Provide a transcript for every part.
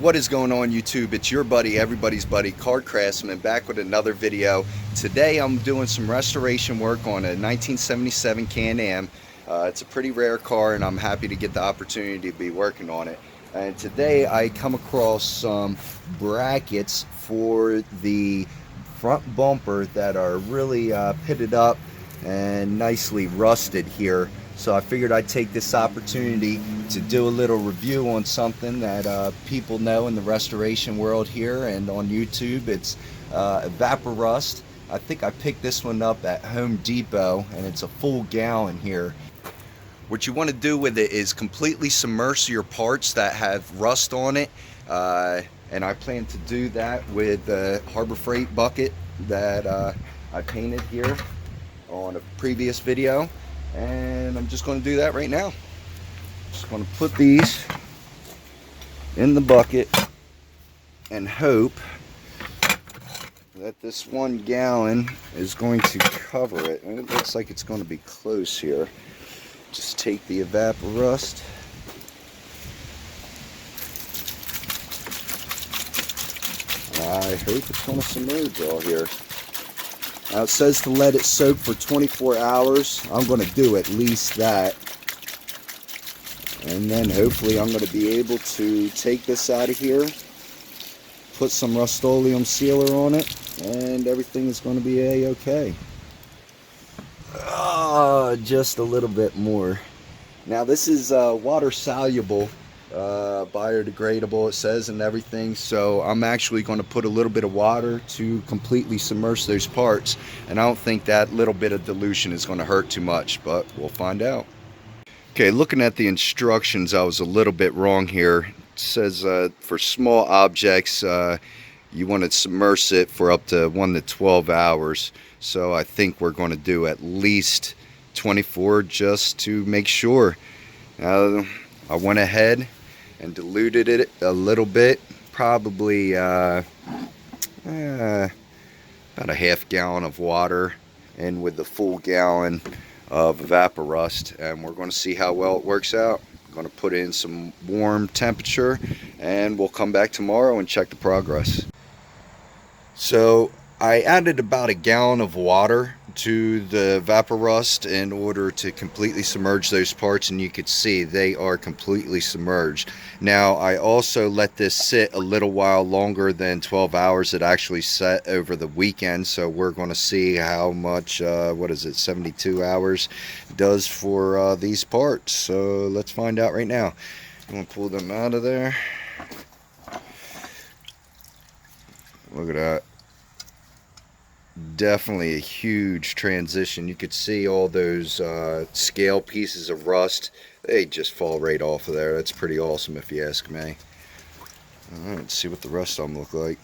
What is going on, YouTube? It's your buddy, everybody's buddy, Card Craftsman, back with another video. Today I'm doing some restoration work on a 1977 Can-Am. It's a pretty rare car and I'm happy to get the opportunity to be working on it. And today I come across some brackets for the front bumper that are really pitted up and nicely rusted here. So I figured I'd take this opportunity to do a little review on something that people know in the restoration world here and on YouTube. It's Evaporust. I think I picked this one up at Home Depot and it's a full gallon here. What you want to do with it is completely submerge your parts that have rust on it. And I plan to do that with the Harbor Freight bucket that I painted here on a previous video. And I'm just going to do that right now. Just going to put these in the bucket and hope that this 1 gallon is going to cover it. And it looks like it's going to be close here. Just take the Evaporust. I hope it's going to submerge all here. Now it says to let it soak for 24 hours. I'm going to do at least that. And then hopefully I'm going to be able to take this out of here, put some Rust-Oleum sealer on it, and everything is going to be a-okay. Just a little bit more. Now this is water soluble, biodegradable it says and everything, so I'm actually going to put a little bit of water to completely submerge those parts, and I don't think that little bit of dilution is going to hurt too much, but we'll find out. Okay, looking at the instructions, I was a little bit wrong here. It says for small objects you want to submerge it for up to 1 to 12 hours, so I think we're going to do at least 24 just to make sure. I went ahead and diluted it a little bit, probably about a ½ gallon of water in with the full gallon of Evaporust, and we're going to see how well it works out. I'm going to put it in some warm temperature and we'll come back tomorrow and check the progress. So I added about 1 gallon of water to the Evaporust in order to completely submerge those parts, and you could see they are completely submerged. Now I also let this sit a little while longer than 12 hours. It actually set over the weekend, so we're going to see how much what is it, 72 hours does for these parts. So let's find out right now. I'm going to pull them out of there. Look at that. Definitely a huge transition. You could see all those scale pieces of rust. They just fall right off of there. That's pretty awesome if you ask me. Alright, let's see what the rest of them look like.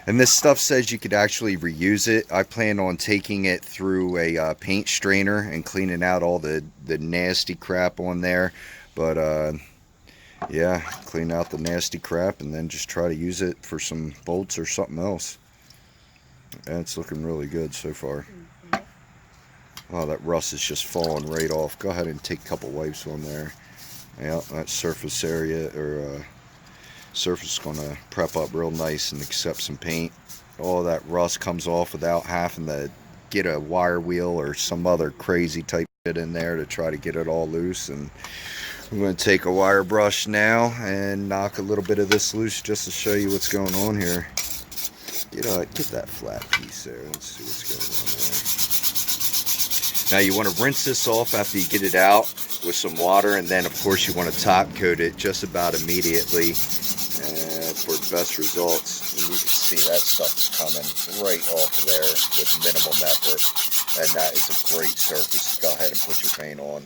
And this stuff says you could actually reuse it. I plan on taking it through a paint strainer and cleaning out all the nasty crap on there. But yeah, clean out the nasty crap and then just try to use it for some bolts or something else. And it's looking really good so far. Oh, that rust is just falling right off. Go ahead and take a couple wipes on there. Yeah, that surface area or surface is going to prep up real nice and accept some paint. All that rust comes off without having to get a wire wheel or some other crazy type shit in there to try to get it all loose. And I'm going to take a wire brush now and knock a little bit of this loose just to show you what's going on here. Get that flat piece there. Let's see what's going on there. Now you want to rinse this off after you get it out with some water, and then of course you want to top coat it just about immediately for the best results. And you can see that stuff is coming right off of there with minimum effort, and that is a great surface. Go ahead and put your paint on.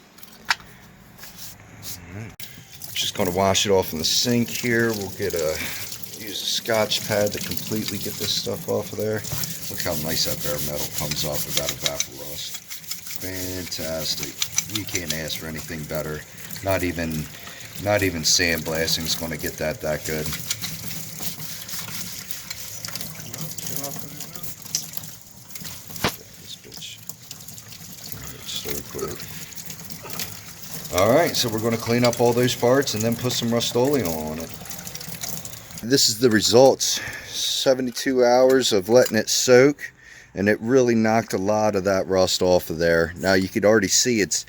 Just going to wash it off in the sink here. We'll use a Scotch pad to completely get this stuff off of there. Look how nice that bare metal comes off with that Evaporust. Fantastic. You can't ask for anything better. Not even sandblasting is going to get that good. Alright, so we're going to clean up all those parts and then put some Rust-Oleum on it. This is the results. 72 hours of letting it soak, and it really knocked a lot of that rust off of there. Now you could already see it's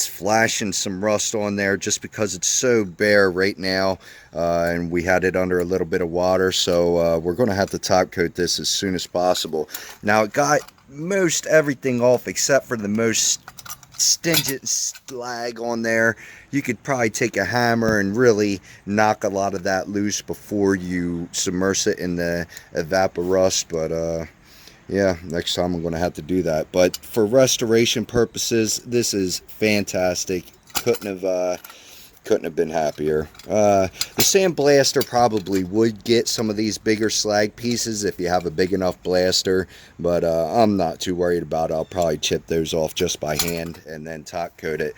flashing some rust on there just because it's so bare right now, and we had it under a little bit of water, so we're going to have to top coat this as soon as possible. Now it got most everything off except for the most stingent slag on there. You could probably take a hammer and really knock a lot of that loose before you submerge it in the Evaporust, but yeah, next time I'm going to have to do that. But for restoration purposes, this is fantastic. Couldn't have been happier. The sandblaster probably would get some of these bigger slag pieces if you have a big enough blaster, but I'm not too worried about it. I'll probably chip those off just by hand and then top coat it.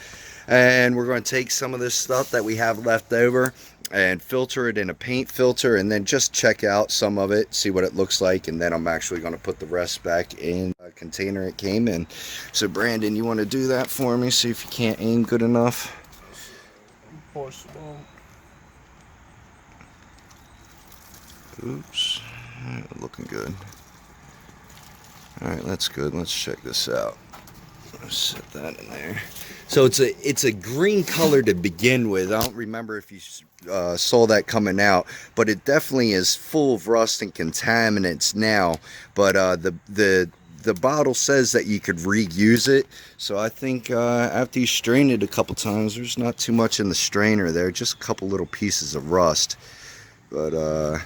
And we're going to take some of this stuff that we have left over and filter it in a paint filter, and then just check out some of it, see what it looks like, and then I'm actually going to put the rest back in a container it came in. So Brandon, you want to do that for me? See if you can't aim good enough. Possible. Oops, looking good. All right, that's good. Let's check this out. Let's set that in there. So it's a green color to begin with. I don't remember if you saw that coming out, but it definitely is full of rust and contaminants now. But the bottle says that you could reuse it, so I think after you strain it a couple times, there's not too much in the strainer there, just a couple little pieces of rust. But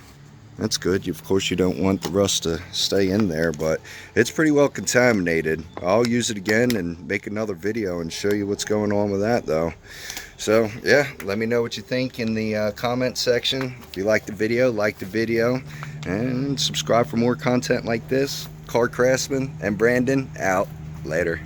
that's good. Of course, you don't want the rust to stay in there, but it's pretty well contaminated. I'll use it again and make another video and show you what's going on with that, though. So, yeah, let me know what you think in the comment section. If you like the video, and subscribe for more content like this. Car Craftsman and Brandon out. Later.